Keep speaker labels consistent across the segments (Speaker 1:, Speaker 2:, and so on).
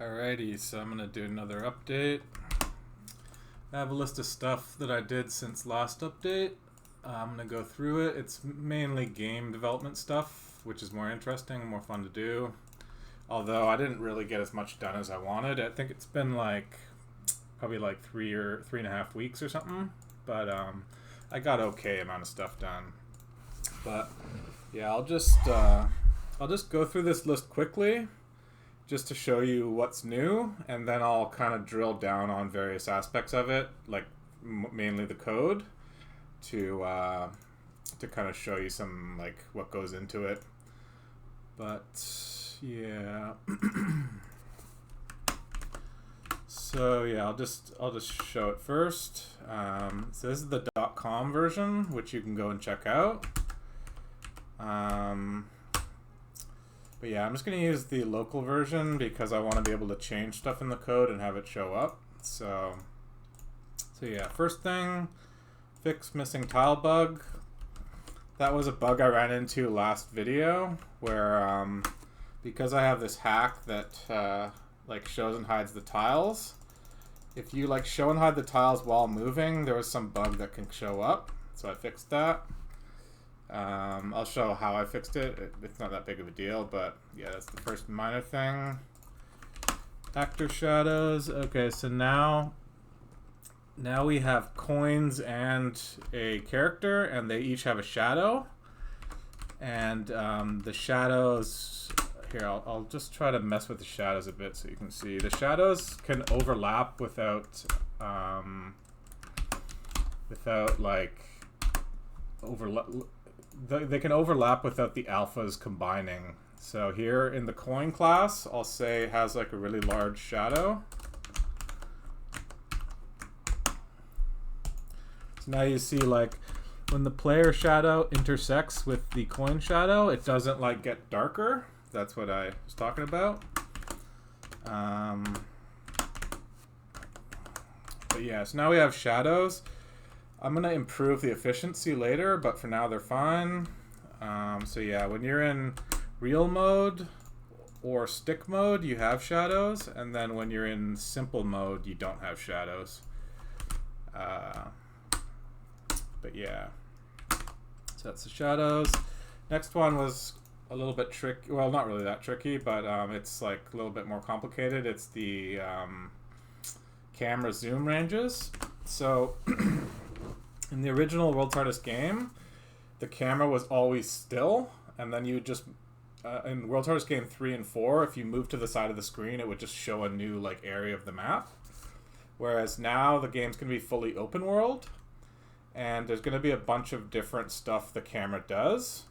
Speaker 1: Alrighty, so I'm gonna do another update. I have a list of stuff that I did since last update. I'm gonna go through it. It's mainly game development stuff, which is more interesting, more fun to do. Although I didn't really get as much done as I wanted. I think it's been probably 3.5 weeks or something. But I got okay amount of stuff done. But yeah, I'll just go through this list quickly, just to show you what's new, and then I'll kind of drill down on various aspects of it, like mainly the code, to kind of show you some what goes into it. But yeah, so yeah, I'll just show it first. So this is the .com version, which you can go and check out. But yeah, I'm just going to use the local version because I want to be able to change stuff in the code and have it show up. So yeah, first thing, fix missing tile bug. That was a bug I ran into last video where because I have this hack that shows and hides the tiles. If you show and hide the tiles while moving, there was some bug that can show up. So I fixed that. I'll show how I fixed it. It's not that big of a deal, but yeah, that's the first minor thing. Actor shadows. Okay, so now we have coins and a character, and they each have a shadow. And the shadows here, I'll just try to mess with the shadows a bit so you can see. The shadows can overlap without they can overlap without the alphas combining. So here in the coin class, I'll say it has a really large shadow. So now you see when the player shadow intersects with the coin shadow, it doesn't get darker. That's what I was talking about. But yeah, so now we have shadows. I'm going to improve the efficiency later, but for now they're fine. So yeah, when you're in real mode or stick mode, you have shadows, and then when you're in simple mode, you don't have shadows. But yeah, so that's the shadows. Next one was a little bit tricky. Well, not really that tricky, but it's a little bit more complicated. It's the camera zoom ranges. So in the original World's Hardest Game, the camera was always still, and then you would just in World's Hardest Game 3 and 4, if you move to the side of the screen, it would just show a new area of the map. Whereas now the game's going to be fully open world, and there's going to be a bunch of different stuff the camera does.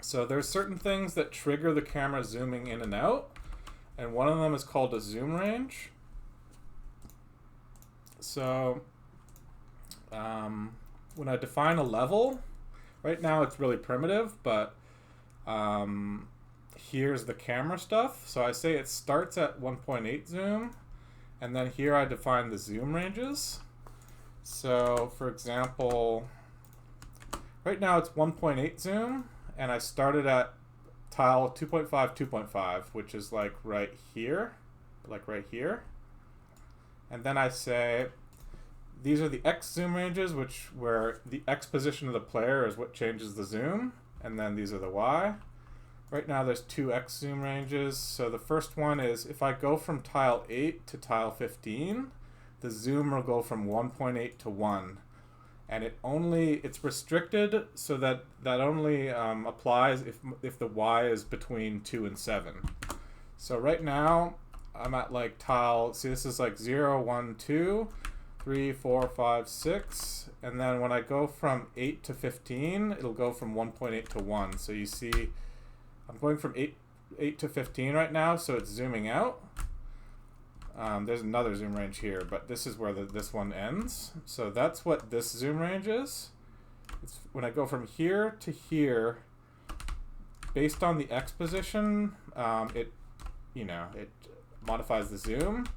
Speaker 1: So there's certain things that trigger the camera zooming in and out, and one of them is called a zoom range. So when I define a level, right now it's really primitive, but here's the camera stuff. So I say it starts at 1.8 zoom, and then here I define the zoom ranges. So for example, right now it's 1.8 zoom, and I started at tile 2.5, 2.5, which is right here, right here. And then I say these are the X zoom ranges, where the X position of the player is what changes the zoom, and then these are the Y. Right now there's two X zoom ranges. So the first one is if I go from tile 8 to tile 15, the zoom will go from 1.8 to 1. And it's restricted so that only applies if the Y is between 2 and 7. So right now I'm at tile, see this is 0, 1, 2, 3, 4, 5, 6, and then when I go from 8 to 15, it'll go from 1.8 to 1. So you see I'm going from 8 to 15 right now, so it's zooming out. There's another zoom range here, but this is where this one ends. So that's what this zoom range is. It's when I go from here to here, based on the X position, it modifies the zoom.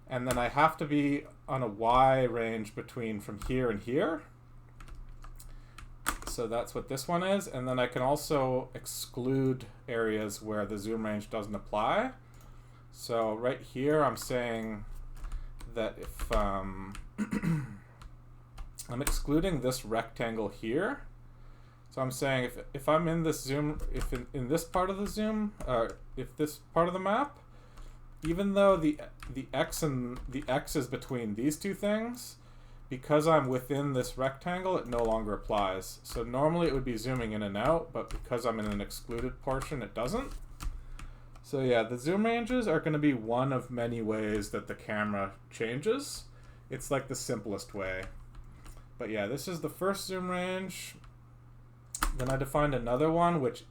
Speaker 1: And then I have to be on a Y range between from here and here. So that's what this one is. And then I can also exclude areas where the zoom range doesn't apply. So right here I'm saying that if I'm excluding this rectangle here. So I'm saying if I'm in this zoom, if in this part of the zoom, if this part of the map, even though the x and the x is between these two things, because I'm within this rectangle, it no longer applies. So normally it would be zooming in and out, but because I'm in an excluded portion, it doesn't. So yeah, the zoom ranges are going to be one of many ways that the camera changes. It's like the simplest way. But yeah, this is the first zoom range. Then I defined another one, which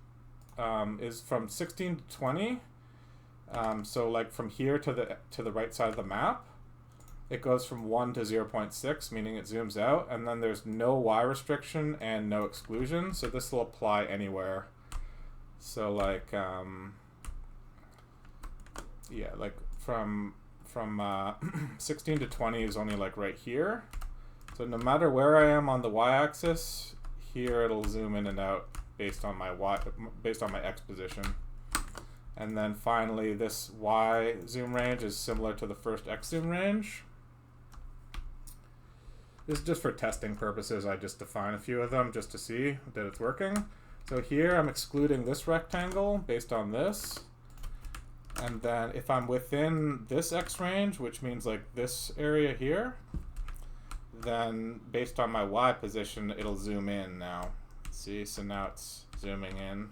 Speaker 1: is from 16 to 20. So like from here to the right side of the map, it goes from 1 to 0.6, meaning it zooms out, and then there's no Y restriction and no exclusion, so this will apply anywhere. So like, yeah, like from 16 to 20 is only like right here. So no matter where I am on the Y-axis, here it'll zoom in and out based on my X position. And then finally, this Y zoom range is similar to the first X zoom range. This is just for testing purposes. I just define a few of them just to see that it's working. So here I'm excluding this rectangle based on this. And then if I'm within this X range, which means like this area here, then based on my Y position, it'll zoom in now. See, so now it's zooming in.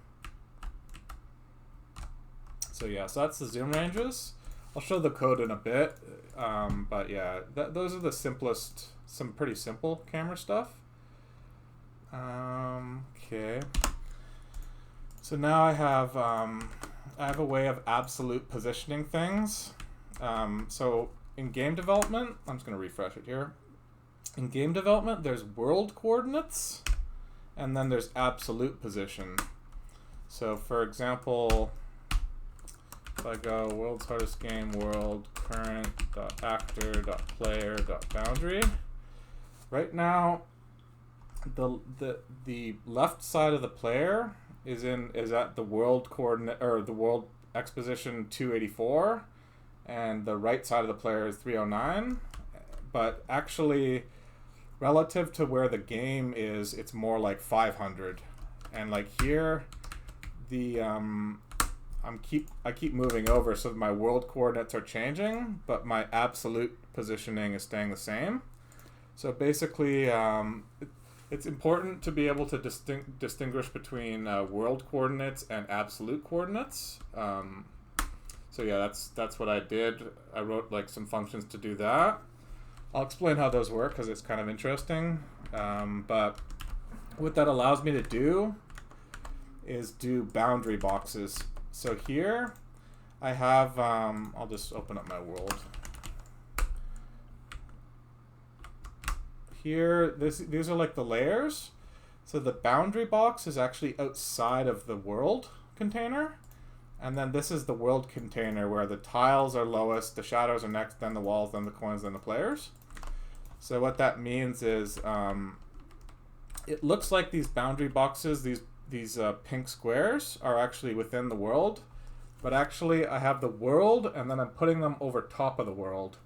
Speaker 1: So yeah, so that's the zoom ranges. I'll show the code in a bit, but yeah, those are the simplest, some pretty simple camera stuff. Okay. So now I have a way of absolute positioning things. So in game development, I'm just going to refresh it here. In game development, there's world coordinates, and then there's absolute position. So for example, if I go world's hardest game, world, current, actor, player, boundary. Right now, the left side of the player is at the world coordinate, or the world X position 284, and the right side of the player is 309. But actually, relative to where the game is, it's more like 500. And like here, the I keep moving over, so my world coordinates are changing, but my absolute positioning is staying the same. So basically, it's important to be able to distinguish between world coordinates and absolute coordinates. So yeah, that's what I did. I wrote like some functions to do that. I'll explain how those work because it's kind of interesting. But what that allows me to do is do boundary boxes. So here I have, I'll just open up my world. Here, these are like the layers. So the boundary box is actually outside of the world container. And then this is the world container where the tiles are lowest, the shadows are next, then the walls, then the coins, then the players. So what that means is it looks like these boundary boxes, these pink squares are actually within the world, but actually I have the world and then I'm putting them over top of the world,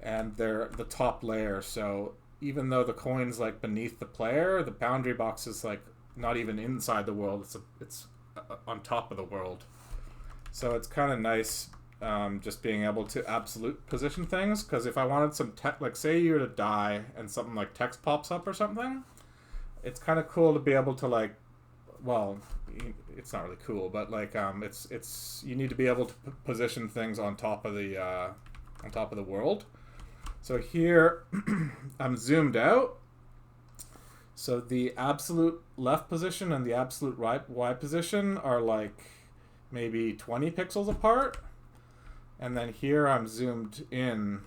Speaker 1: and they're the top layer. So even though the coin's like beneath the player, the boundary box is like not even inside the world, it's on top of the world. So it's kind of nice just being able to absolute position things, because if I wanted some text, like say you were to die and something like text pops up or something, it's kind of cool to be able to like, well, it's not really cool, but like it's you need to be able to position things on top of the world. So here I'm zoomed out. So the absolute left position and the absolute Y position are like maybe 20 pixels apart. And then here I'm zoomed in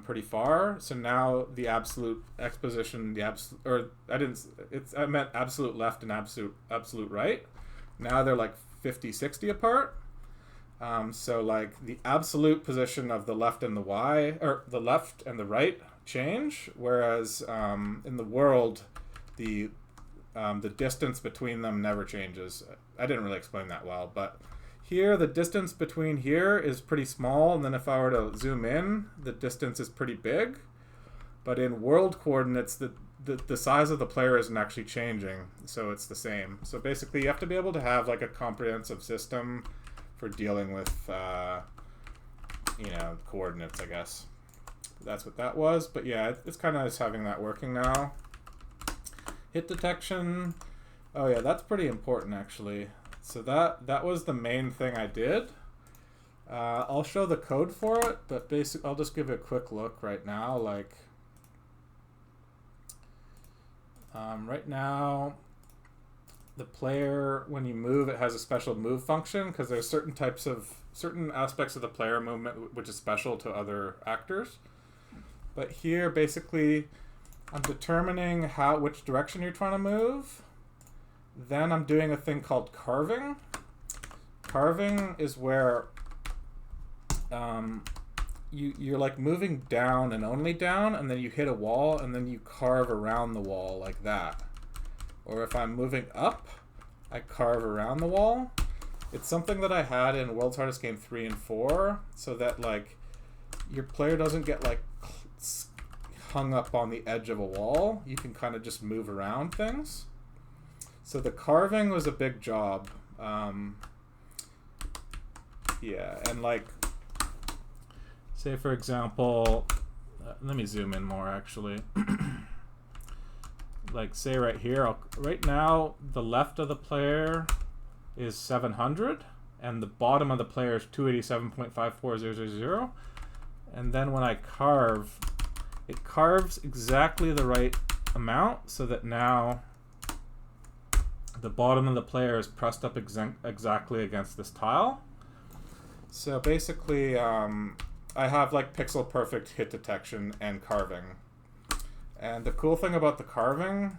Speaker 1: pretty far. So now the absolute X position, I meant absolute left and absolute right. Now they're like 50, 60 apart. So like the absolute position of the left and the Y, or the left and the right change, whereas in the world, the distance between them never changes. I didn't really explain that well, but here, the distance between here is pretty small, and then if I were to zoom in, the distance is pretty big. But in world coordinates, the size of the player isn't actually changing, so it's the same. So basically, you have to be able to have like a comprehensive system for dealing with, coordinates, I guess. That's what that was. But yeah, it's kind of nice having that working now. Hit detection. Oh yeah, that's pretty important actually. So that was the main thing I did. I'll show the code for it, but basically I'll just give you a quick look right now. Like right now, the player, when you move, it has a special move function because there's certain aspects of the player movement which is special to other actors. But here, basically, I'm determining which direction you're trying to move. Then I'm doing a thing called carving. Carving is where you're like moving down and only down, and then you hit a wall, and then you carve around the wall like that. Or if I'm moving up, I carve around the wall. It's something that I had in World's Hardest Game 3 and 4, so that like your player doesn't get like hung up on the edge of a wall. You can kind of just move around things. So the carving was a big job. Yeah, and like, say for example, let me zoom in more actually. Like say right here, right now the left of the player is 700 and the bottom of the player is 287.54000. And then when I carve, it carves exactly the right amount so that now the bottom of the player is pressed up exactly against this tile. So basically, I have like pixel perfect hit detection and carving. And the cool thing about the carving,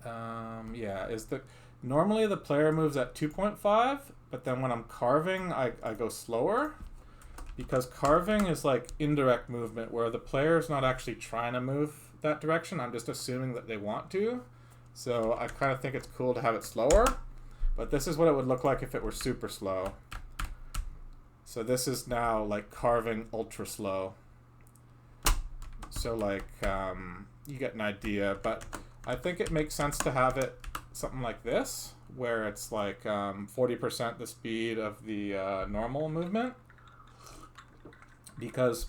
Speaker 1: is that normally the player moves at 2.5, but then when I'm carving, I go slower. Because carving is like indirect movement where the player is not actually trying to move that direction. I'm just assuming that they want to. So I kind of think it's cool to have it slower. But this is what it would look like if it were super slow. So this is now like carving ultra slow. So like you get an idea. But I think it makes sense to have it something like this, where it's like 40% the speed of the normal movement. Because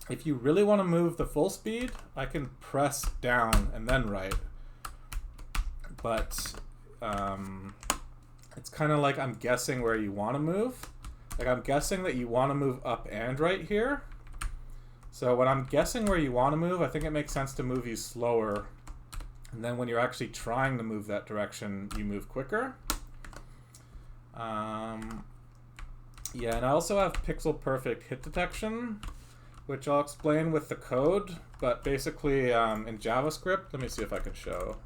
Speaker 1: if you really want to move the full speed, I can press down and then right. But it's kind of like I'm guessing where you want to move. Like I'm guessing that you want to move up and right here. So when I'm guessing where you want to move, I think it makes sense to move you slower. And then when you're actually trying to move that direction, you move quicker. Yeah, and I also have pixel perfect hit detection, which I'll explain with the code. But basically in JavaScript, let me see if I can show.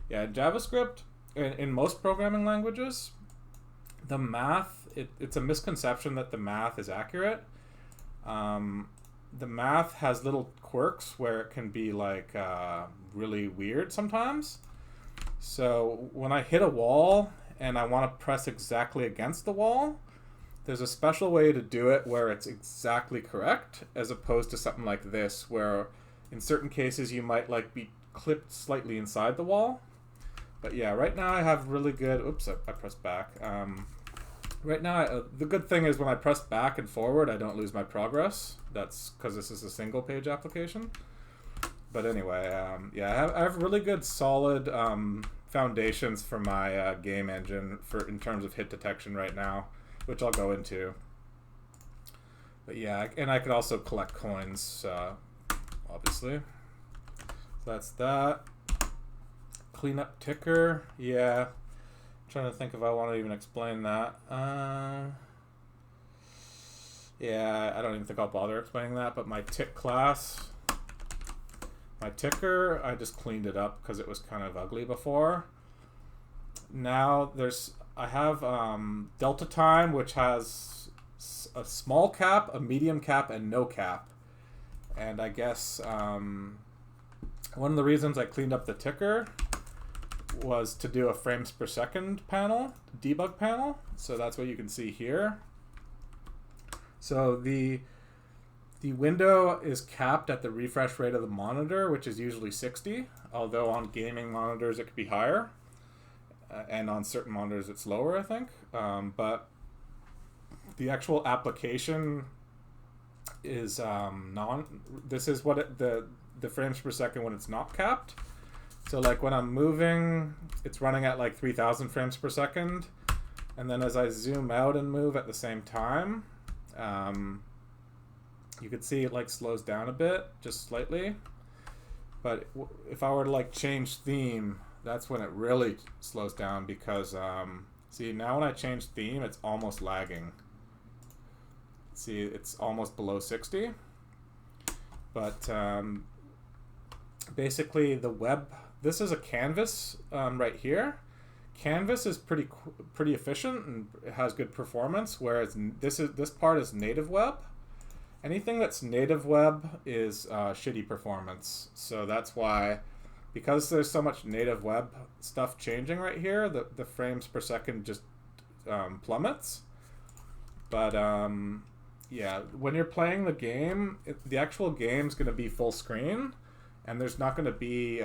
Speaker 1: Yeah, in JavaScript, in most programming languages, the math, it's a misconception that the math is accurate. The math has little quirks where it can be like really weird sometimes. So when I hit a wall and I want to press exactly against the wall, there's a special way to do it where it's exactly correct, as opposed to something like this, where in certain cases you might like be clipped slightly inside the wall. But yeah, right now I have really good, oops, I pressed back. Right now, the good thing is when I press back and forward, I don't lose my progress. That's because this is a single page application. But anyway, yeah, I have really good solid foundations for my game engine in terms of hit detection right now, which I'll go into. But yeah, and I could also collect coins, obviously. So that's that. Cleanup ticker, yeah. Trying to think if I want to even explain that. Yeah, I don't even think I'll bother explaining that, but my tick class, my ticker, I just cleaned it up because it was kind of ugly before. Now I have delta time, which has a small cap, a medium cap, and no cap. And I guess one of the reasons I cleaned up the ticker was to do a frames per second panel, debug panel. So that's what you can see here. So the window is capped at the refresh rate of the monitor, which is usually 60, although on gaming monitors it could be higher, and on certain monitors it's lower, I think. But the actual application is this is what the frames per second when it's not capped. So like when I'm moving, it's running at like 3,000 frames per second, and then as I zoom out and move at the same time, you could see it like slows down a bit, just slightly. But if I were to like change theme, that's when it really slows down, because see, now when I change theme, it's almost lagging. See, it's almost below 60. But basically the web, this is a canvas right here. Canvas is pretty efficient and it has good performance, whereas this part is native web. Anything that's native web is shitty performance. So that's why, because there's so much native web stuff changing right here, the frames per second just plummets. But yeah, when you're playing the game, the actual game's going to be full screen, and there's not going to be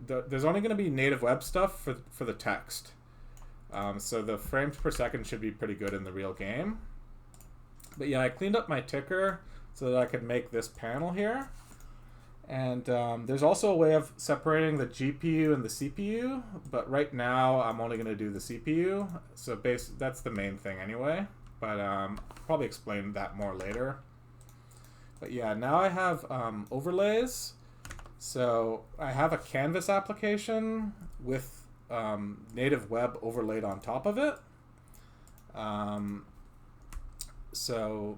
Speaker 1: there's only going to be native web stuff for the text. So the frames per second should be pretty good in the real game. But yeah, I cleaned up my ticker so that I could make this panel here. And there's also a way of separating the GPU and the CPU, but right now I'm only going to do the CPU. So that's the main thing anyway, but I'll probably explain that more later. But yeah, now I have overlays. So I have a canvas application with native web overlaid on top of it. So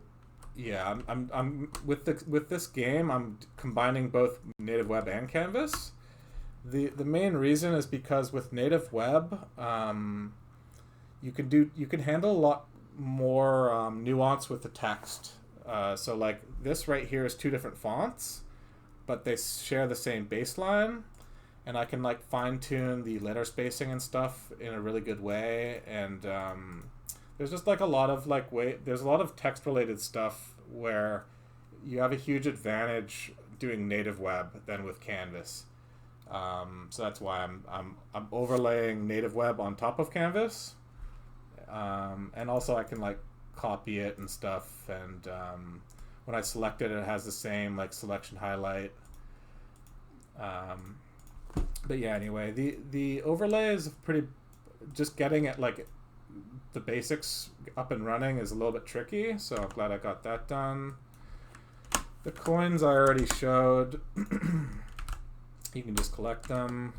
Speaker 1: yeah, I'm with this game, I'm combining both native web and canvas. The main reason is because with native web, you can handle a lot more nuance with the text. So like this right here is two different fonts, but they share the same baseline, and I can like fine tune the letter spacing and stuff in a really good way. And there's just like a lot of there's a lot of text related stuff where you have a huge advantage doing native web than with canvas. So that's why I'm overlaying native web on top of canvas, and also I can like copy it and stuff. And when I select it, it has the same like selection highlight. But yeah, anyway, the overlay is pretty. Just getting it like the basics up and running is a little bit tricky, so I'm glad I got that done. The coins I already showed. You can just collect them.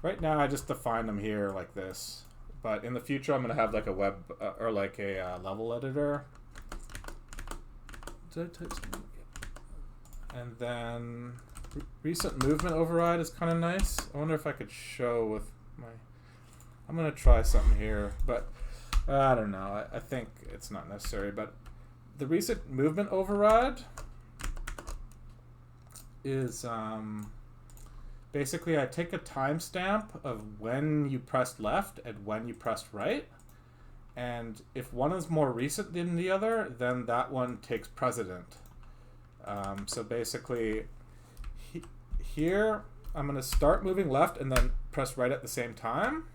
Speaker 1: Right now I just define them here like this, but in the future I'm going to have like a web or like a level editor. And then recent movement override is kind of nice. I wonder if I could show with my... I'm going to try something here, but I don't know. I think it's not necessary, but the recent movement override is basically I take a timestamp of when you pressed left and when you pressed right, and if one is more recent than the other, then that one takes precedent. So basically here I'm going to start moving left and then press right at the same time,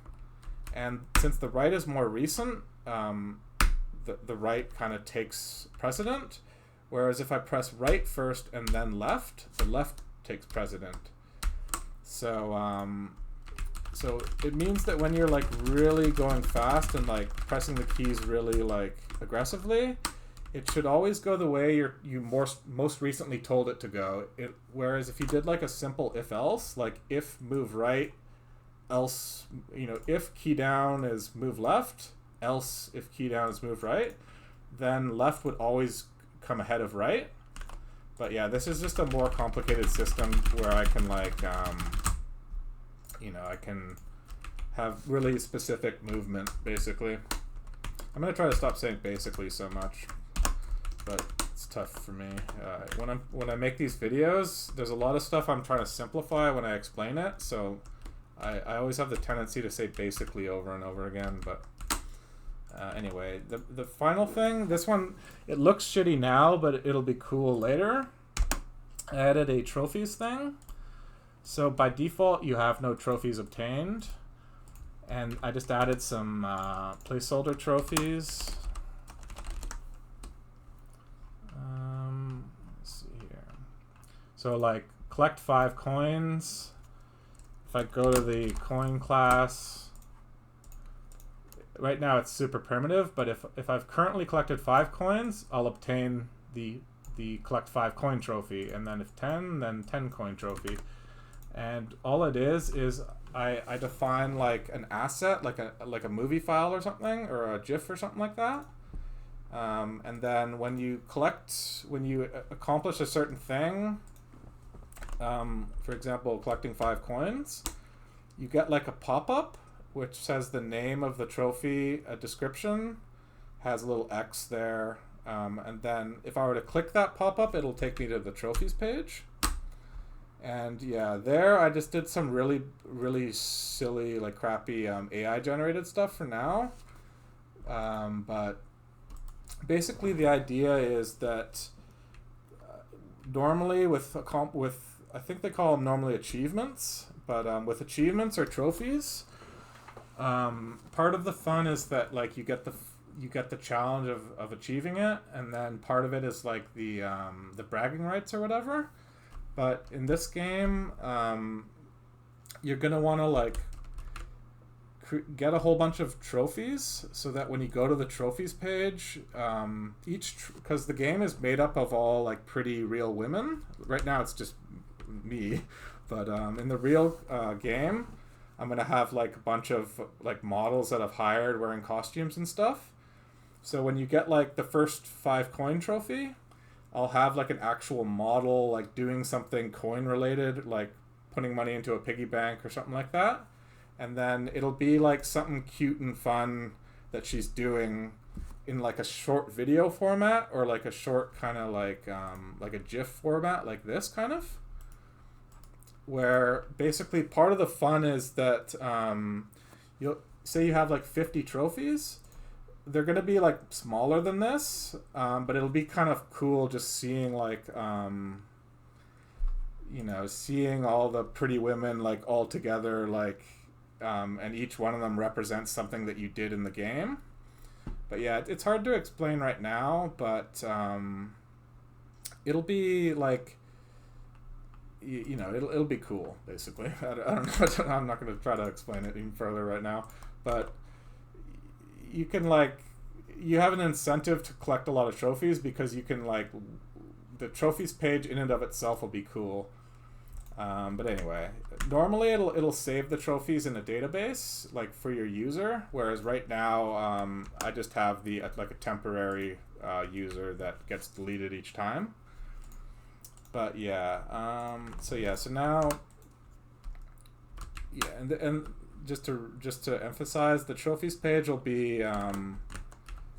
Speaker 1: and since the right is more recent, the right kind of takes precedent, whereas if I press right first and then left, the left takes precedent. So so it means that when you're like really going fast and like pressing the keys really like aggressively, it should always go the way you most recently told it to go. Whereas if you did like a simple if-else, like if move right, else, if key down is move left, else if key down is move right, then left would always come ahead of right. But yeah, this is just a more complicated system where I can like, I can have really specific movement, basically. I'm going to try to stop saying basically so much, but it's tough for me. When I make these videos, there's a lot of stuff I'm trying to simplify when I explain it. So I always have the tendency to say basically over and over again. But anyway, the final thing, this one, it looks shitty now, but it'll be cool later. I added a trophies thing. So by default, you have no trophies obtained. And I just added some placeholder trophies. Let's see here. So like collect 5 coins. If I go to the coin class, right now it's super primitive, but if I've currently collected 5 coins, I'll obtain the collect 5 coin trophy, and then if 10, then 10 coin trophy. And all it is I define like an asset, like a movie file or something, or a GIF or something like that. And then when you accomplish a certain thing, for example, collecting 5 coins, you get like a pop-up which says the name of the trophy, a description, has a little X there, and then if I were to click that pop-up, it'll take me to the trophies page. And yeah, there I just did some really, really silly, like crappy AI generated stuff for now. But basically the idea is that normally with I think they call them normally achievements, but with achievements or trophies, part of the fun is that like you get the challenge of achieving it, and then part of it is like the bragging rights or whatever. But in this game, you're gonna want to like get a whole bunch of trophies, so that when you go to the trophies page, because the game is made up of all like pretty real women. Right now it's just me, but in the real game, I'm gonna have like a bunch of like models that I've hired wearing costumes and stuff. So when you get like the first 5 coin trophy, I'll have like an actual model like doing something coin related, like putting money into a piggy bank or something like that. And then it'll be like something cute and fun that she's doing in like a short video format, or like a short kind of like a GIF format, like this kind of, where basically part of the fun is that you'll say you have like 50 trophies. They're going to be like smaller than this, but it'll be kind of cool just seeing like, seeing all the pretty women like all together, like, and each one of them represents something that you did in the game. But yeah, it's hard to explain right now, but it'll be like, it'll be cool, basically. I don't know. I'm not going to try to explain it even further right now, but you can you have an incentive to collect a lot of trophies, because you can the trophies page in and of itself will be cool. But anyway, normally it'll save the trophies in a database like for your user, whereas right now I just have like a temporary user that gets deleted each time. But yeah, so now, yeah, and just to emphasize, the trophies page will be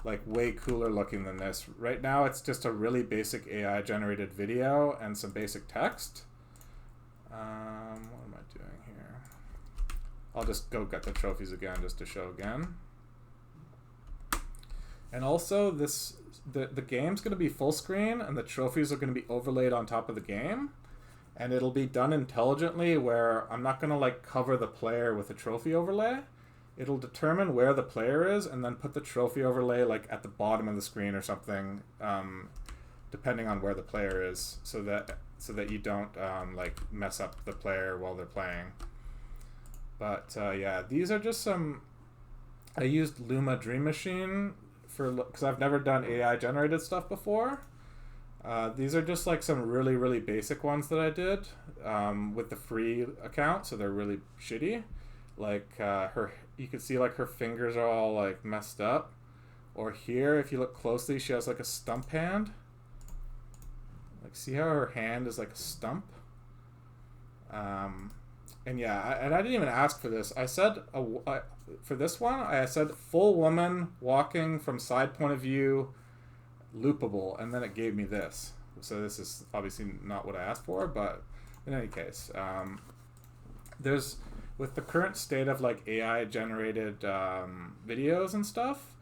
Speaker 1: like way cooler looking than this. Right now it's just a really basic AI generated video and some basic text. What am I doing here? I'll just go get the trophies again just to show again. And also the game's going to be full screen, and the trophies are going to be overlaid on top of the game. And it'll be done intelligently, where I'm not going to like cover the player with a trophy overlay. It'll determine where the player is and then put the trophy overlay like at the bottom of the screen or something, depending on where the player is, so that you don't like mess up the player while they're playing. But yeah, these are just some. I used Luma Dream Machine because I've never done AI generated stuff before. These are just like some really, really basic ones that I did with the free account, so they're really shitty. Like you can see like her fingers are all like messed up. Or here, if you look closely, she has like a stump hand. Like, see how her hand is like a stump? And yeah, and I didn't even ask for this. I said, for this one, I said full woman walking from side point of view, loopable, and then it gave me this. So this is obviously not what I asked for, but in any case, there's, with the current state of like AI generated videos and stuff,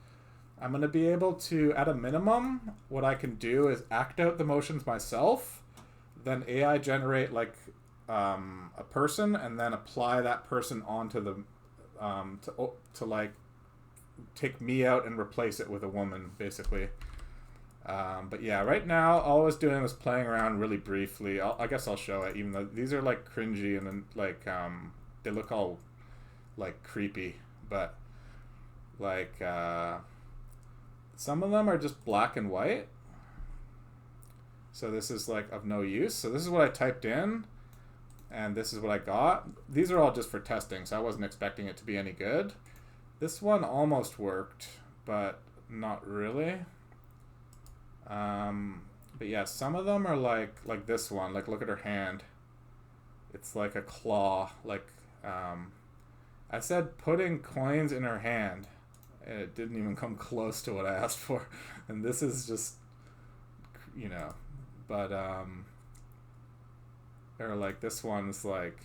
Speaker 1: I'm going to be able to, at a minimum, what I can do is act out the motions myself, then AI generate like a person, and then apply that person onto the to like take me out and replace it with a woman, basically. But yeah, right now all I was doing was playing around really briefly. I guess I'll show it, even though these are like cringy and then like they look all like creepy, but like some of them are just black and white. So this is like of no use. So this is what I typed in, and this is what I got. These are all just for testing, so I wasn't expecting it to be any good. This one almost worked, but not really. But yeah, some of them are like this one. Like, look at her hand. It's like a claw. Like, I said putting coins in her hand, and it didn't even come close to what I asked for. And this is just, you know, but or like this one's like,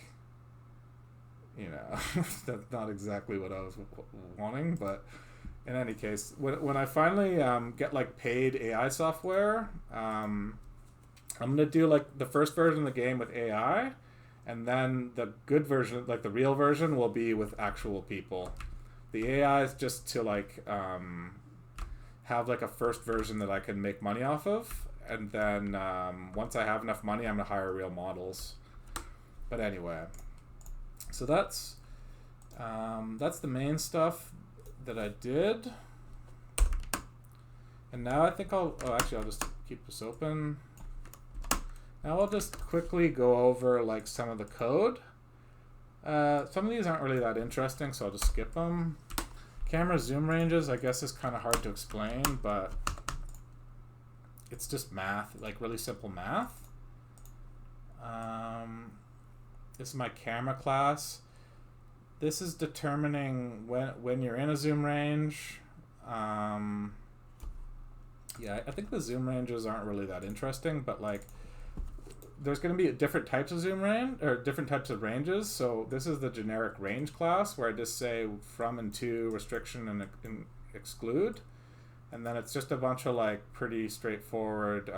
Speaker 1: you know, that's not exactly what I was wanting, but in any case, when I finally get like paid AI software, I'm gonna do like the first version of the game with AI, and then the good version, like the real version, will be with actual people. The AI is just to like have like a first version that I can make money off of, and then once I have enough money, I'm gonna hire real models. But anyway, so that's the main stuff that I did. And now I think I'll just keep this open. Now I'll just quickly go over like some of the code. Some of these aren't really that interesting, so I'll just skip them. Camera zoom ranges, I guess, is kind of hard to explain, but it's just math, like really simple math. This is my camera class. This is determining when you're in a zoom range. Yeah, I think the zoom ranges aren't really that interesting, but like there's going to be different types of zoom range, or different types of ranges. So this is the generic range class, where I just say from and to, restriction and exclude, and then it's just a bunch of like pretty straightforward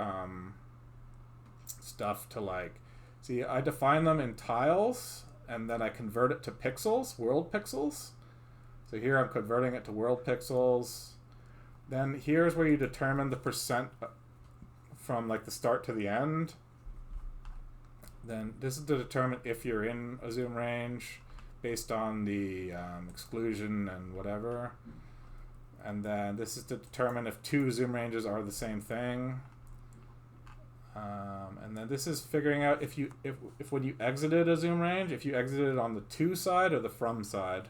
Speaker 1: stuff to like see. I define them in tiles, and then I convert it to pixels, world pixels. So here I'm converting it to world pixels. Then here's where you determine the percent from like the start to the end. Then this is to determine if you're in a zoom range based on the exclusion and whatever. And then this is to determine if two zoom ranges are the same thing. And then this is figuring out if when you exited a zoom range, if you exited on the to side or the from side.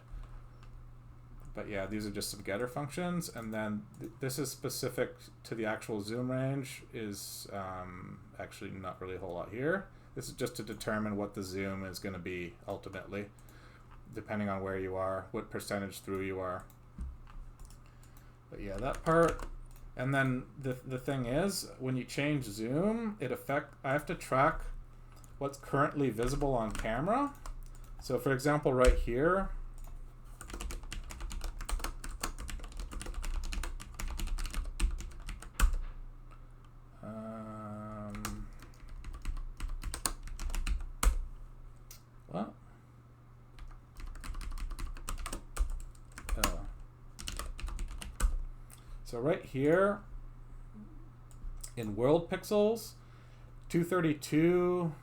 Speaker 1: But yeah, these are just some getter functions. And then this is specific to the actual zoom range, is actually not really a whole lot here. This is just to determine what the zoom is going to be ultimately, depending on where you are, what percentage through you are. But yeah, that part. And then the thing is, when you change zoom, I have to track what's currently visible on camera. So for example, right here, so right here in world pixels, 232,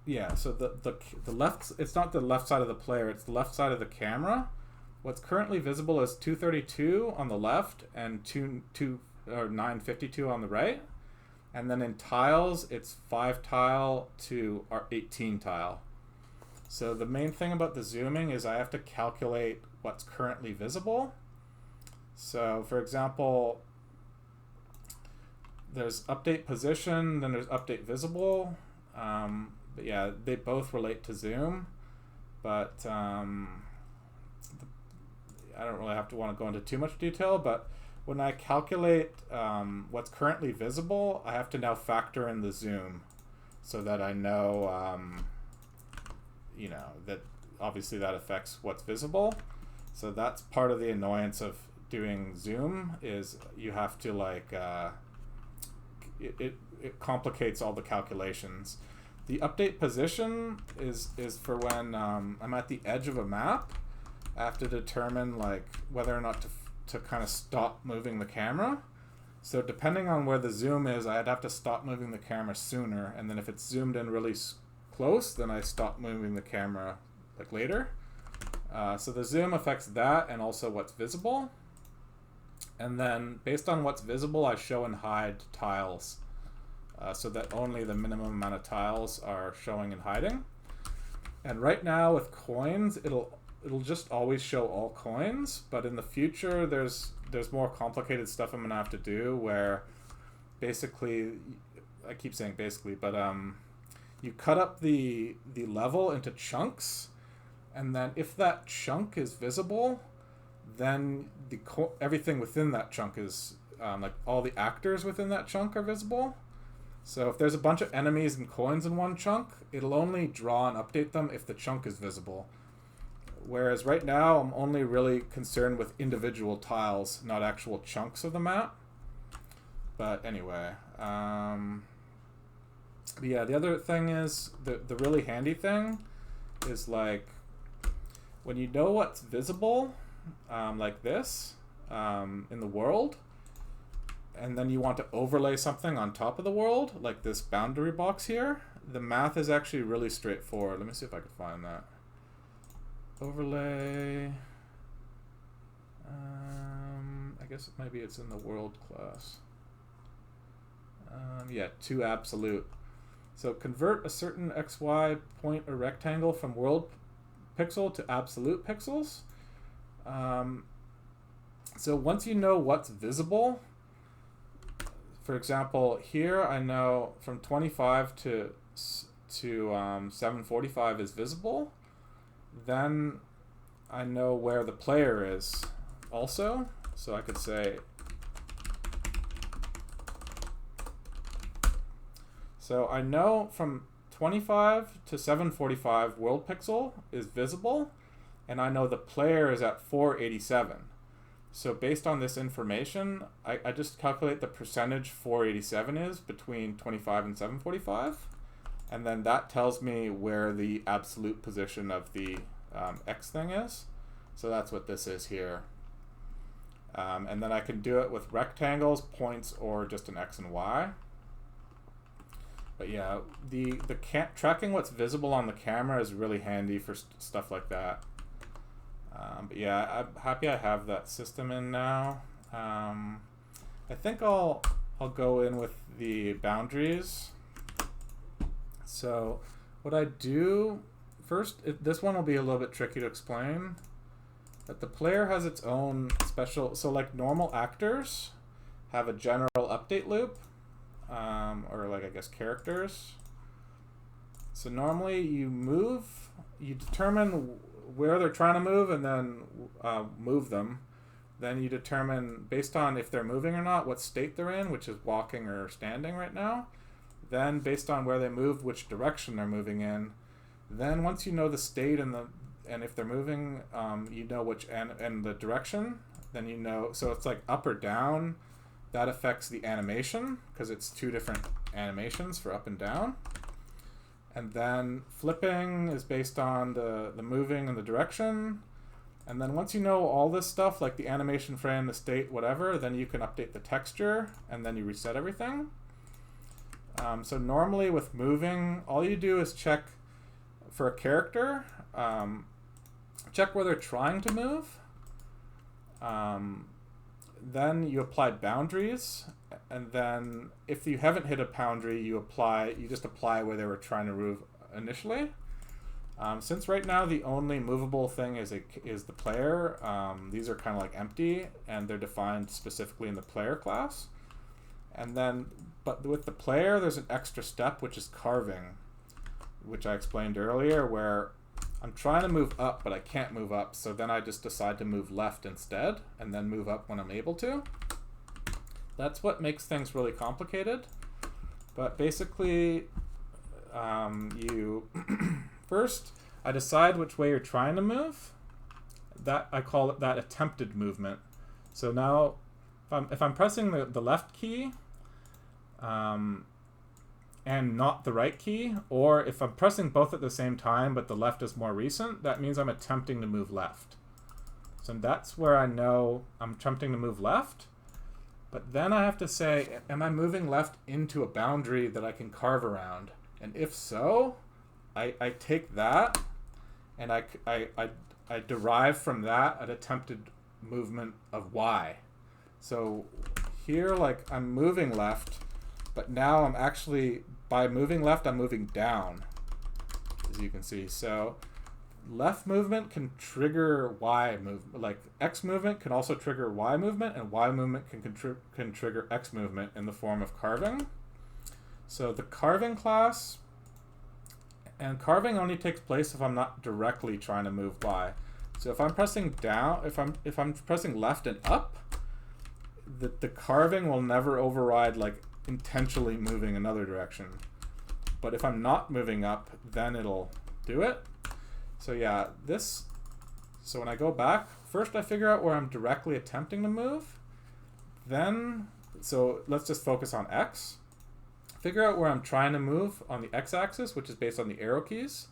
Speaker 1: yeah, so the left, it's not the left side of the player, it's the left side of the camera. What's currently visible is 232 on the left and 952 on the right. And then in tiles, it's 5 tile to 18 tile. So the main thing about the zooming is I have to calculate what's currently visible. So for example, there's update position, then there's update visible. But yeah, they both relate to zoom, but I don't really want to go into too much detail, but when I calculate what's currently visible, I have to now factor in the zoom so that I know, you know, that obviously that affects what's visible. So that's part of the annoyance of doing zoom, is you have to like, it complicates all the calculations. The update position is for when I'm at the edge of a map. I have to determine like whether or not to kind of stop moving the camera. So depending on where the zoom is, I'd have to stop moving the camera sooner, and then if it's zoomed in really close, then I stop moving the camera like later. So the zoom affects that and also what's visible. And then based on what's visible, I show and hide tiles so that only the minimum amount of tiles are showing and hiding. And right now with coins, it'll just always show all coins, but in the future there's more complicated stuff I'm gonna have to do, where basically, I keep saying basically, but you cut up the level into chunks, and then if that chunk is visible, then everything within that chunk is like all the actors within that chunk are visible. So if there's a bunch of enemies and coins in one chunk, it'll only draw and update them if the chunk is visible. Whereas right now, I'm only really concerned with individual tiles, not actual chunks of the map. But anyway, but yeah, the other thing is, the really handy thing is like, when you know what's visible, like this, in the world, and then you want to overlay something on top of the world, like this boundary box here, the math is actually really straightforward. Let me see if I can find that. Overlay, I guess maybe it's in the world class. Yeah, to absolute. So convert a certain XY point or rectangle from world pixel to absolute pixels. So once you know what's visible, for example, here I know from 25 to 745 is visible. Then I know where the player is also. So I could say, so I know from 25 to 745 world pixel is visible, and I know the player is at 487. So based on this information, I just calculate the percentage 487 is between 25 and 745, and then that tells me where the absolute position of the X thing is. So that's what this is here. And then I can do it with rectangles, points, or just an X and Y. But yeah, the tracking what's visible on the camera is really handy for stuff like that. But yeah, I'm happy I have that system in now. I think I'll go in with the boundaries. So what I do first, this one will be a little bit tricky to explain, but the player has its own special, so like normal actors have a general update loop, or like I guess characters. So normally you determine where they're trying to move and then move them. Then you determine, based on if they're moving or not, what state they're in, which is walking or standing right now. Then based on where they move, which direction they're moving in. Then once you know the state and if they're moving, you know which and the direction, then you know, so it's like up or down. That affects the animation because it's two different animations for up and down. And then flipping is based on the moving and the direction. And then once you know all this stuff, like the animation frame, the state, whatever, then you can update the texture and then you reset everything. So normally with moving, all you do is check for a character, check where they're trying to move. Then you apply boundaries, and then if you haven't hit a boundary, you just apply where they were trying to move initially. Since right now the only movable thing is the player, these are kind of like empty, and they're defined specifically in the player class. And then, but with the player, there's an extra step, which is carving, which I explained earlier, where I'm trying to move up, but I can't move up, so then I just decide to move left instead, and then move up when I'm able to. That's what makes things really complicated. But basically, you first, I decide which way you're trying to move. That I call it that attempted movement. So now, if I'm pressing the left key, and not the right key, or if I'm pressing both at the same time but the left is more recent, that means I'm attempting to move left. So that's where I know I'm attempting to move left. But then I have to say, am I moving left into a boundary that I can carve around? And if so, I take that and I derive from that an attempted movement of y. So here, like, I'm moving left, but now I'm actually, by moving left, I'm moving down, as you can see. So left movement can trigger y movement, like x movement can also trigger y movement, and y movement can trigger x movement in the form of carving. So the carving class, and carving only takes place if I'm not directly trying to move y. So if I'm pressing down, if I'm pressing left and up, the carving will never override like intentionally moving another direction. But if I'm not moving up, then it'll do it. So yeah, so when I go back, first I figure out where I'm directly attempting to move. Then, so let's just focus on x. Figure out where I'm trying to move on the x-axis, which is based on the arrow keys.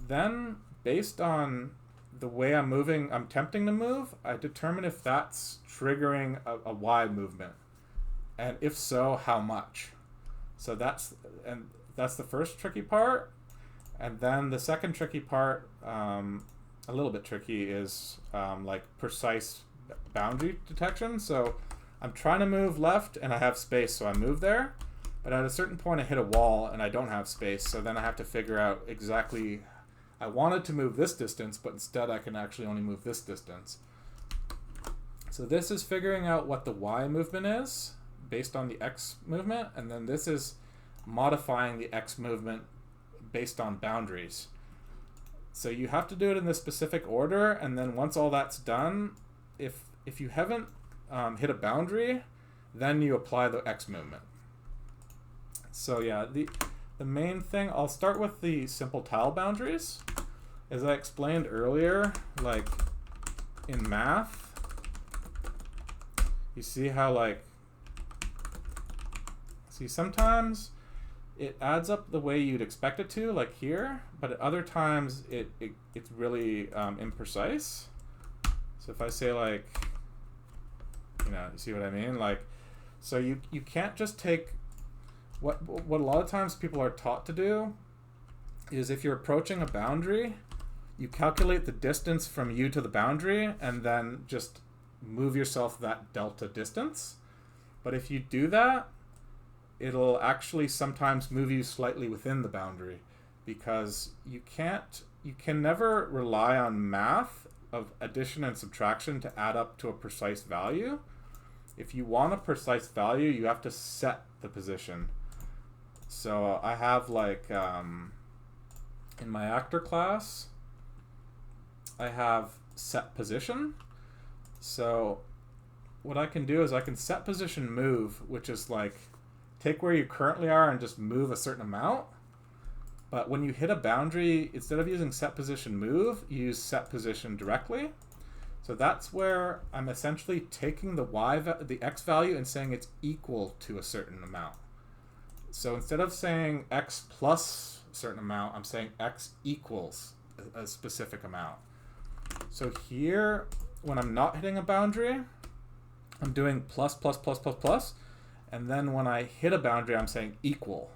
Speaker 1: Then, based on the way I'm moving, I'm attempting to move, I determine if that's triggering a y movement. And if so, how much? So that's the first tricky part. And then the second tricky part, a little bit tricky, is like precise boundary detection. So I'm trying to move left and I have space, so I move there. But at a certain point I hit a wall and I don't have space, so then I have to figure out exactly, I wanted to move this distance, but instead I can actually only move this distance. So this is figuring out what the y movement is based on the x movement, and then this is modifying the x movement based on boundaries. So you have to do it in this specific order, and then once all that's done, if you haven't hit a boundary, then you apply the x movement. So yeah, the main thing, I'll start with the simple tile boundaries. As I explained earlier, like in math, you see how sometimes it adds up the way you'd expect it to, like here, but at other times it's really imprecise. So if I say like, you see what I mean? Like, so you can't just take, what a lot of times people are taught to do is if you're approaching a boundary, you calculate the distance from you to the boundary and then just move yourself that delta distance. But if you do that, it'll actually sometimes move you slightly within the boundary, because you can never rely on math of addition and subtraction to add up to a precise value. If you want a precise value, you have to set the position. So I have like in my actor class, I have set position. So what I can do is I can set position move, which is like take where you currently are and just move a certain amount. But when you hit a boundary, instead of using set position move, you use set position directly. So that's where I'm essentially taking the x value and saying it's equal to a certain amount. So instead of saying x plus a certain amount, I'm saying x equals a specific amount. So here, when I'm not hitting a boundary, I'm doing plus, plus, plus, plus, plus. And then when I hit a boundary, I'm saying equal.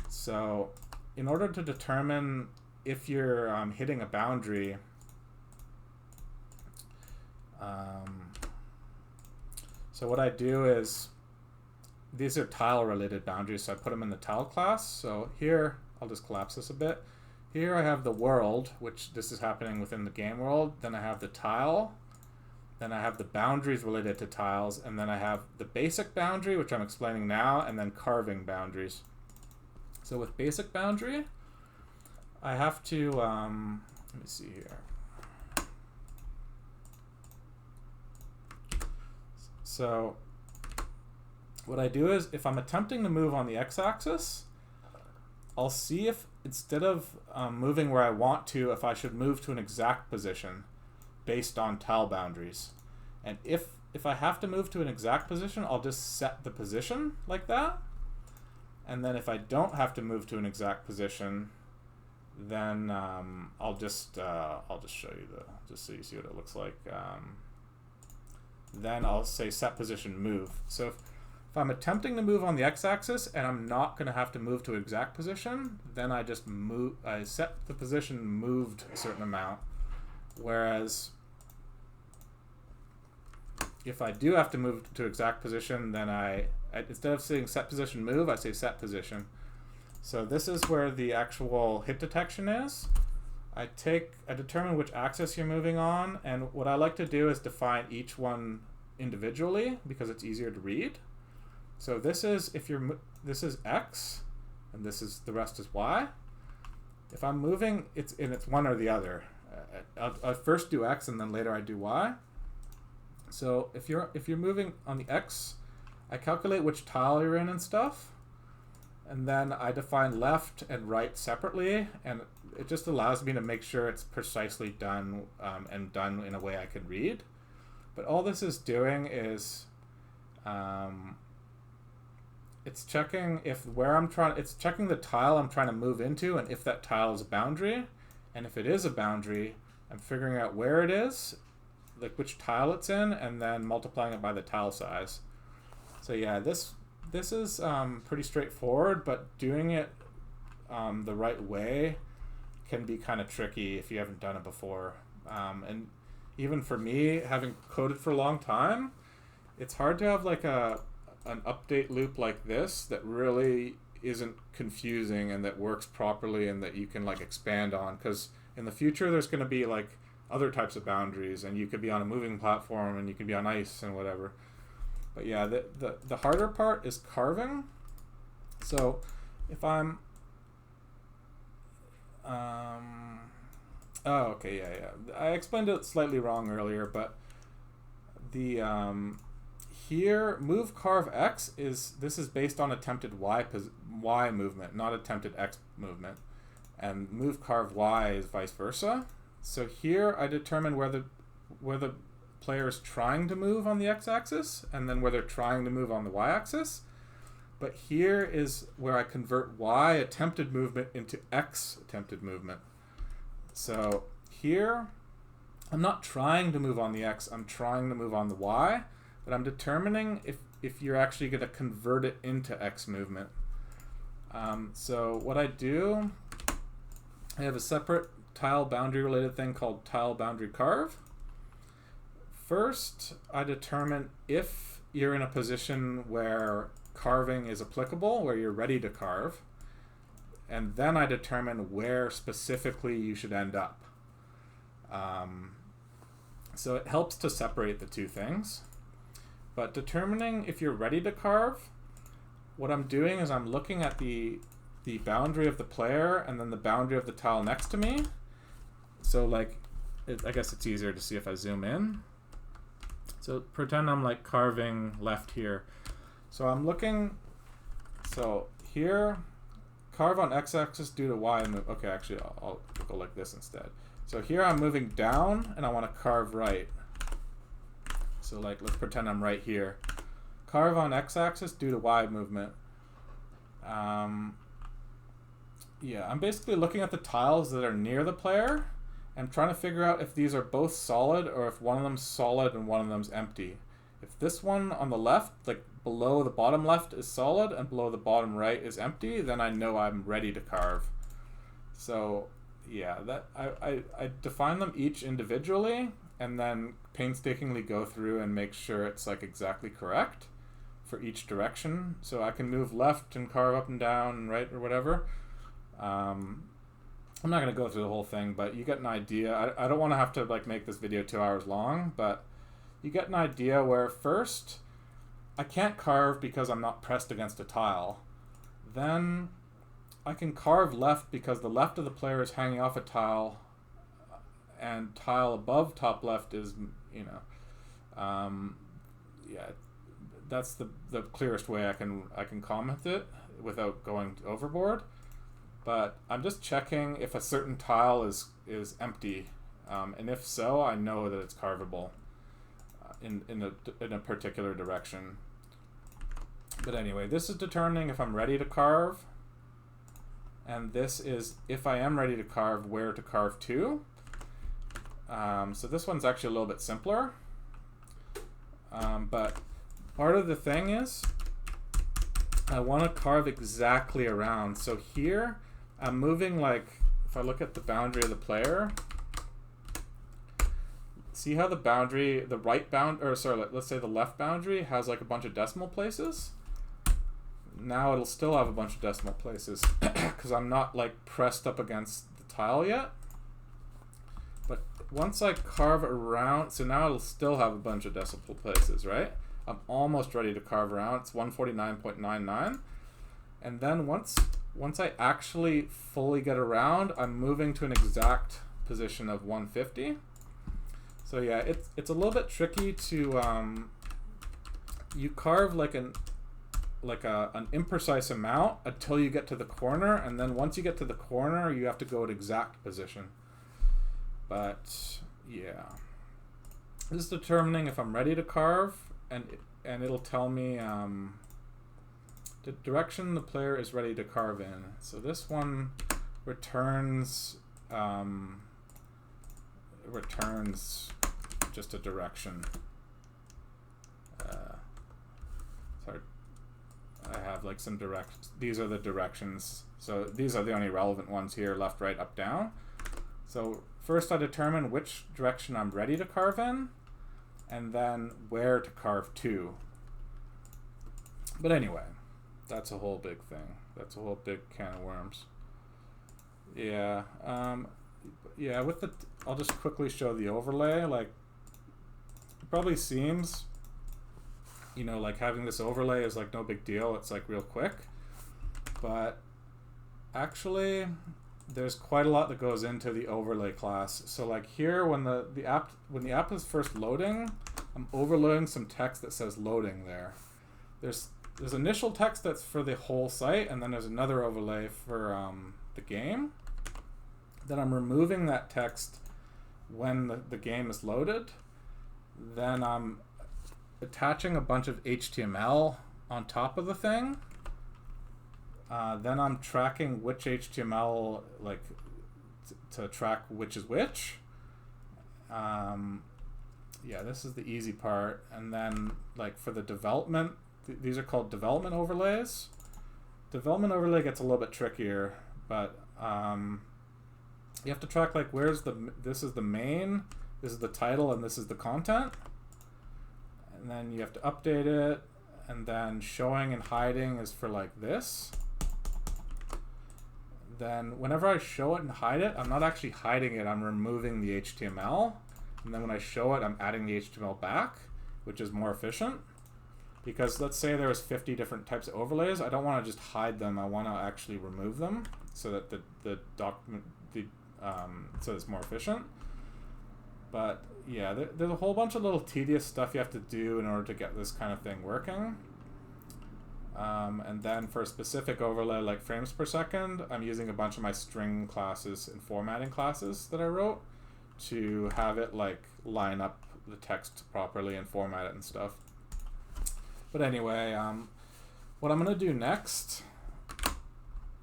Speaker 1: So in order to determine if you're hitting a boundary, so what I do is, these are tile related boundaries, so I put them in the tile class. So here, I'll just collapse this a bit. Here I have the world, which this is happening within the game world. Then I have the tile. Then I have the boundaries related to tiles, and then I have the basic boundary, which I'm explaining now, and then carving boundaries. So with basic boundary, I have to, let me see here. So what I do is if I'm attempting to move on the x-axis, I'll see if instead of moving where I want to, if I should move to an exact position based on tile boundaries. And if I have to move to an exact position, I'll just set the position like that. And then if I don't have to move to an exact position, then I'll just show you just so you see what it looks like. Then I'll say set position move. So if I'm attempting to move on the x-axis and I'm not going to have to move to an exact position, then I just I set the position moved a certain amount. Whereas if I do have to move to exact position, then instead of saying set position move, I say set position. So this is where the actual hit detection is. I determine which axis you're moving on, and what I like to do is define each one individually because it's easier to read. So this is this is x, and the rest is y. If I'm moving, it's one or the other. I'll first do x and then later I do y. So if you're moving on the x, I calculate which tile you're in and stuff, and then I define left and right separately, and it just allows me to make sure it's precisely done and done in a way I can read. But all this is doing is it's checking it's checking the tile I'm trying to move into and if that tile is a boundary, and if it is a boundary, I'm figuring out where it is, like which tile it's in, and then multiplying it by the tile size. So yeah, this is pretty straightforward, but doing it the right way can be kind of tricky if you haven't done it before. And even for me, having coded for a long time, it's hard to have like an update loop like this that really isn't confusing and that works properly and that you can like expand on, because in the future there's going to be like other types of boundaries, and you could be on a moving platform and you could be on ice and whatever. But yeah, the harder part is carving. So if I'm oh, okay, yeah. I explained it slightly wrong earlier, but the here move carve x is based on attempted y movement, not attempted x movement, and move carve y is vice versa. So here I determine where the player is trying to move on the x-axis, and then where they're trying to move on the y-axis. But here is where I convert y attempted movement into x attempted movement. So here, I'm not trying to move on the x, I'm trying to move on the y, but I'm determining if you're actually going to convert it into x movement. So what I do, I have a separate tile boundary related thing called tile boundary carve. First, I determine if you're in a position where carving is applicable, where you're ready to carve, and then I determine where specifically you should end up. So it helps to separate the two things. But determining if you're ready to carve, what I'm doing is I'm looking at the boundary of the player and then the boundary of the tile next to me. So like, I guess it's easier to see if I zoom in. So pretend I'm like carving left here. So I'm looking, so here, carve on x-axis due to y move. Okay, actually I'll go like this instead. So here I'm moving down and I want to carve right. So like, let's pretend I'm right here. Carve on x-axis due to y movement. Yeah, I'm basically looking at the tiles that are near the player and trying to figure out if these are both solid or if one of them's solid and one of them's empty. If this one on the left, like below the bottom left, is solid and below the bottom right is empty, then I know I'm ready to carve. So yeah, that I define them each individually and then painstakingly go through and make sure it's like exactly correct for each direction. So I can move left and carve up and down and right or whatever. I'm not going to go through the whole thing, but you get an idea. I don't want to have to like make this video 2 hours long, but you get an idea where first I can't carve because I'm not pressed against a tile. Then I can carve left because the left of the player is hanging off a tile and tile above top left is, you know, yeah, that's the clearest way I can comment it without going overboard. But I'm just checking if a certain tile is empty, and if so, I know that it's carvable in a particular direction. But anyway, this is determining if I'm ready to carve, and this is if I am ready to carve, where to carve to. So this one's actually a little bit simpler, but part of the thing is I want to carve exactly around. So here I'm moving, like, if I look at the boundary of the player, see how the boundary, the right bound, or sorry, let's say the left boundary has like a bunch of decimal places. Now it'll still have a bunch of decimal places because I'm not like pressed up against the tile yet. But once I carve around, so now it'll still have a bunch of decimal places, right? I'm almost ready to carve around. It's 149.99. And then once I actually fully get around, I'm moving to an exact position of 150. So yeah, it's a little bit tricky to you carve like an imprecise amount until you get to the corner, and then once you get to the corner, you have to go at exact position. But yeah, this is determining if I'm ready to carve, and it'll tell me the direction the player is ready to carve in. So this one returns just a direction. Sorry, I have like some these are the directions. So these are the only relevant ones here: left, right, up, down. So first I determine which direction I'm ready to carve in, and then where to carve to. But anyway, that's a whole big thing. That's a whole big can of worms. Yeah. Yeah, I'll just quickly show the overlay. Like, it probably seems, like having this overlay is like no big deal. It's like real quick. But actually, there's quite a lot that goes into the overlay class. So like here, when the app is first loading, I'm overlaying some text that says loading there. There's initial text that's for the whole site, and then there's another overlay for the game. Then I'm removing that text when the game is loaded. Then I'm attaching a bunch of HTML on top of the thing. Then I'm tracking which HTML, like, to track which is which. Yeah, this is the easy part. And then, like, for the development, these are called development overlays. Development overlay gets a little bit trickier, but you have to track, like, this is the main, this is the title, and this is the content. And then you have to update it, and then showing and hiding is for like this. Then whenever I show it and hide it, I'm not actually hiding it, I'm removing the HTML. And then when I show it, I'm adding the HTML back, which is more efficient. Because let's say there was 50 different types of overlays, I don't want to just hide them, I want to actually remove them so that the document, so it's more efficient. But yeah, there's a whole bunch of little tedious stuff you have to do in order to get this kind of thing working. And then for a specific overlay like frames per second, I'm using a bunch of my string classes and formatting classes that I wrote to have it like line up the text properly and format it and stuff. But anyway, what I'm gonna do next,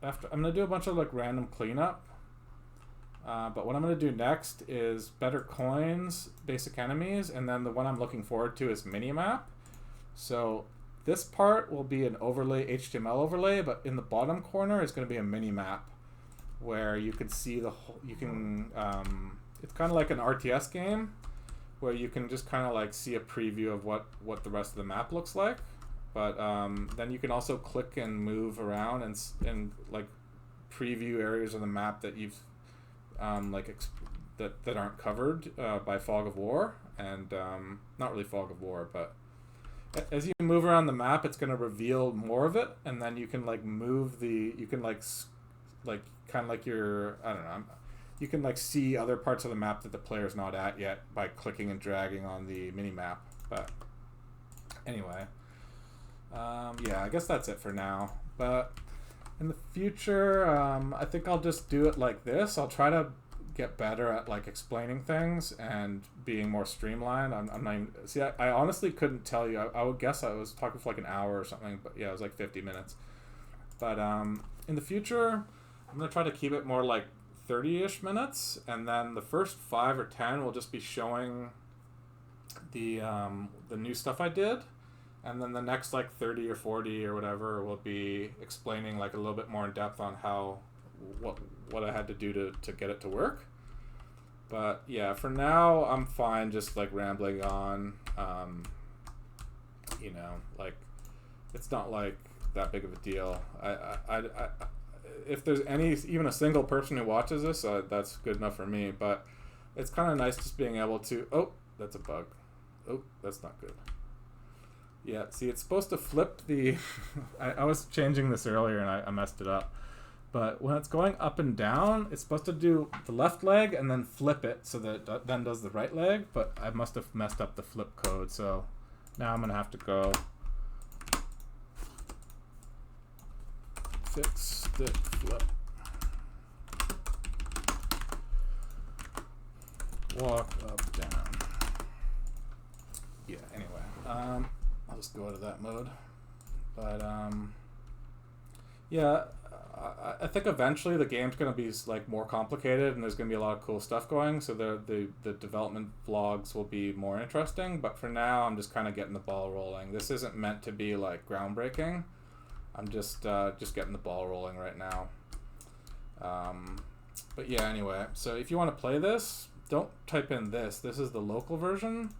Speaker 1: I'm gonna do a bunch of like random cleanup. But what I'm going to do next is better coins, basic enemies, and then the one I'm looking forward to is minimap. So this part will be an overlay, HTML overlay, but in the bottom corner is going to be a minimap where you can see the whole, it's kind of like an RTS game where you can just kind of like see a preview of what the rest of the map looks like. But then you can also click and move around and like preview areas of the map that you've that aren't covered by Fog of War, and not really Fog of War, but as you move around the map, it's going to reveal more of it, and then you can like move you can like kind of like I don't know, you can like see other parts of the map that the player's not at yet by clicking and dragging on the mini map. But anyway, Yeah, I guess that's it for now. But in the future, I think I'll just do it like this. I'll try to get better at like explaining things and being more streamlined. I'm not even, see, I honestly couldn't tell you. I would guess I was talking for like an hour or something, but yeah, it was like 50 minutes. But in the future, I'm gonna try to keep it more like 30-ish minutes, and then the first 5 or 10 will just be showing the new stuff I did, and then the next like 30 or 40 or whatever will be explaining like a little bit more in depth on how what I had to do to get it to work. But yeah, for now I'm fine just like rambling on. You know, like it's not like that big of a deal. I if there's even a single person who watches this, that's good enough for me. But it's kind of nice just being able to. Oh, that's a bug. Oh, that's not good. Yeah, see, it's supposed to flip the. I was changing this earlier and I messed it up. But when it's going up and down, it's supposed to do the left leg and then flip it so that it then does the right leg. But I must have messed up the flip code, so now I'm gonna have to go fix the flip. Walk up, down. Yeah, anyway. I'll just go out of that mode. But, yeah, I think eventually the game's going to be like more complicated and there's going to be a lot of cool stuff going, so the development vlogs will be more interesting. But for now, I'm just kind of getting the ball rolling. This isn't meant to be like groundbreaking. I'm just getting the ball rolling right now. But yeah, anyway, so if you want to play this, don't type in this. This is the local version.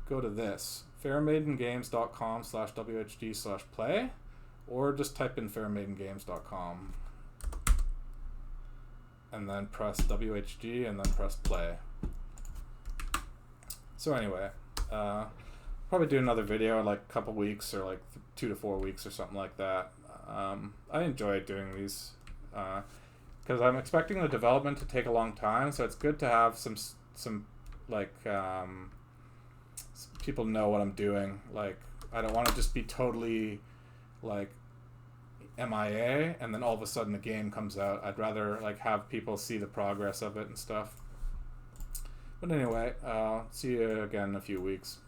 Speaker 1: Go to this, fairmaidengames.com/WHD/play, or just type in fairmaidengames.com and then press WHD and then press play. So anyway, probably do another video in like a couple weeks or like 2 to 4 weeks or something like that. I enjoy doing these because I'm expecting the development to take a long time, so it's good to have some like people know what I'm doing. Like, I don't want to just be totally like MIA and then all of a sudden the game comes out. I'd rather like have people see the progress of it and stuff. But anyway, see you again in a few weeks.